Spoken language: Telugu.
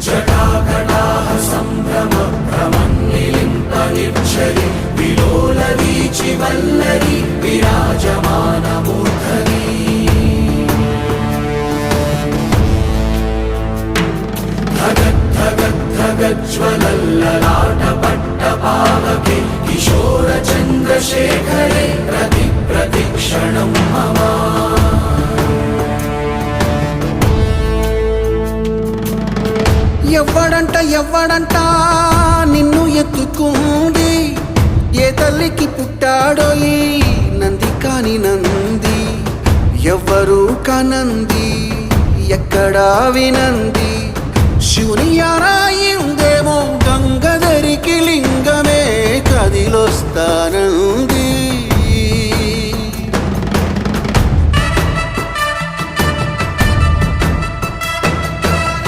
జటాకటాహ సంభ్రమ భ్రమన్నిలింపనిచ్చరి విలోలవీచి వల్లరి విరాజమానమూర్ధని ధగద్ధగద్ధగజ్వలల్లలాటపట్టపావకే కిశోర చంద్రశేఖరే ప్రతిక్షణం మమ ఎవ్వడంట నిన్ను ఎత్తుకుంది ఏ తల్లికి పుట్టాడో ఈ నంది కాని నంది ఎవ్వరూ కనంది ఎక్కడా వినంది